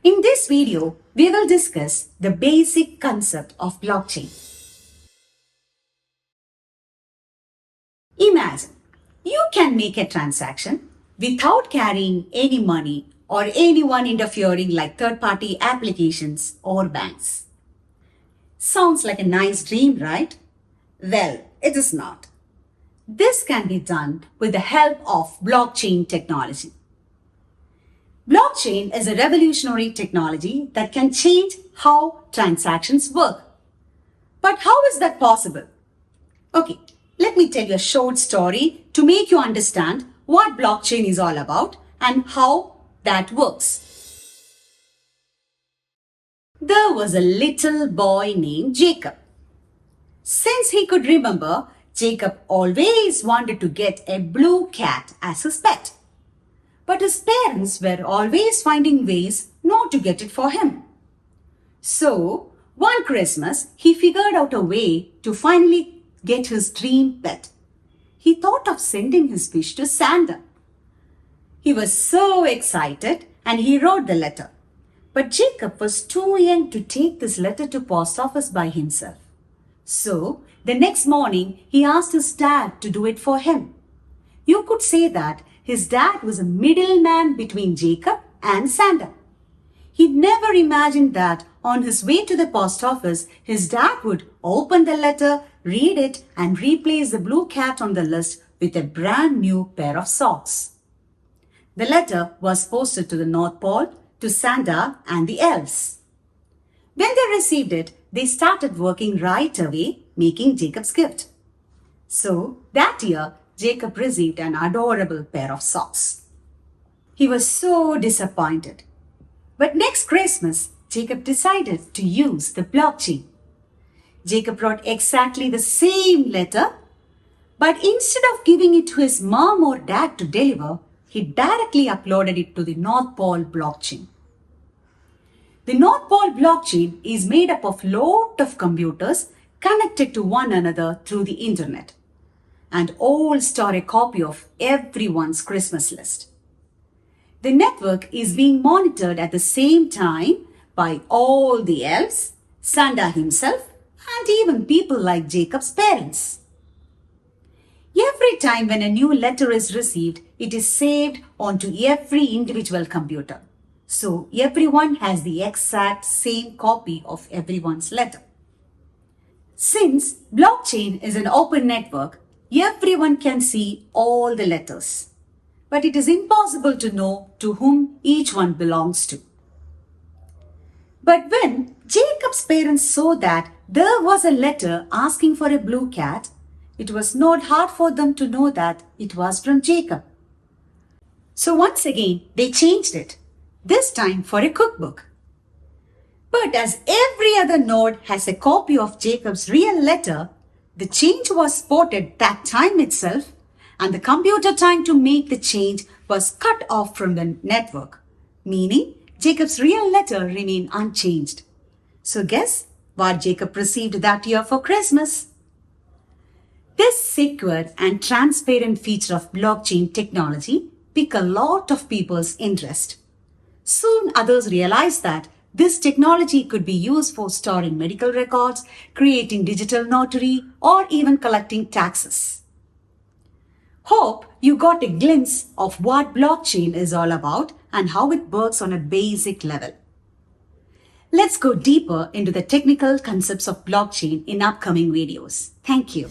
In this video, we will discuss the basic concept of blockchain. Imagine, you can make a transaction without carrying any money or anyone interfering like third-party applications or banks. Sounds like a nice dream, right? Well, it is not. This can be done with the help of blockchain technology. Blockchain is a revolutionary technology that can change how transactions work. But how is that possible? Okay, let me tell you a short story to make you understand what blockchain is all about and how that works. There was a little boy named Jacob. Since he could remember, Jacob always wanted to get a blue cat as his pet. But his parents were always finding ways not to get it for him. So, one Christmas, he figured out a way to finally get his dream pet. He thought of sending his wish to Santa. He was so excited and he wrote the letter. But Jacob was too young to take this letter to post office by himself. So, the next morning, he asked his dad to do it for him. You could say that his dad was a middleman between Jacob and Santa. He never imagined that on his way to the post office, his dad would open the letter, read it, and replace the blue cat on the list with a brand new pair of socks. The letter was posted to the North Pole, to Santa and the elves. When they received it, they started working right away, making Jacob's gift. So, that year, Jacob received an adorable pair of socks. He was so disappointed. But next Christmas, Jacob decided to use the blockchain. Jacob wrote exactly the same letter, but instead of giving it to his mom or dad to deliver, he directly uploaded it to the North Pole blockchain. The North Pole blockchain is made up of lot of computers connected to one another through the internet, and all store a copy of everyone's Christmas list. The network is being monitored at the same time by all the elves, Santa himself, and even people like Jacob's parents. Every time when a new letter is received, it is saved onto every individual computer. So everyone has the exact same copy of everyone's letter. Since blockchain is an open network, everyone can see all the letters. But it is impossible to know to whom each one belongs to. But when Jacob's parents saw that there was a letter asking for a blue cat, it was not hard for them to know that it was from Jacob. So once again, they changed it, this time for a cookbook. But as every other node has a copy of Jacob's real letter, the change was spotted that time itself, and the computer time to make the change was cut off from the network, meaning Jacob's real letter remained unchanged. So guess what Jacob received that year for Christmas? This secure and transparent feature of blockchain technology piqued a lot of people's interest. Soon others realized that this technology could be used for storing medical records, creating digital notary, or even collecting taxes. Hope you got a glimpse of what blockchain is all about and how it works on a basic level. Let's go deeper into the technical concepts of blockchain in upcoming videos. Thank you.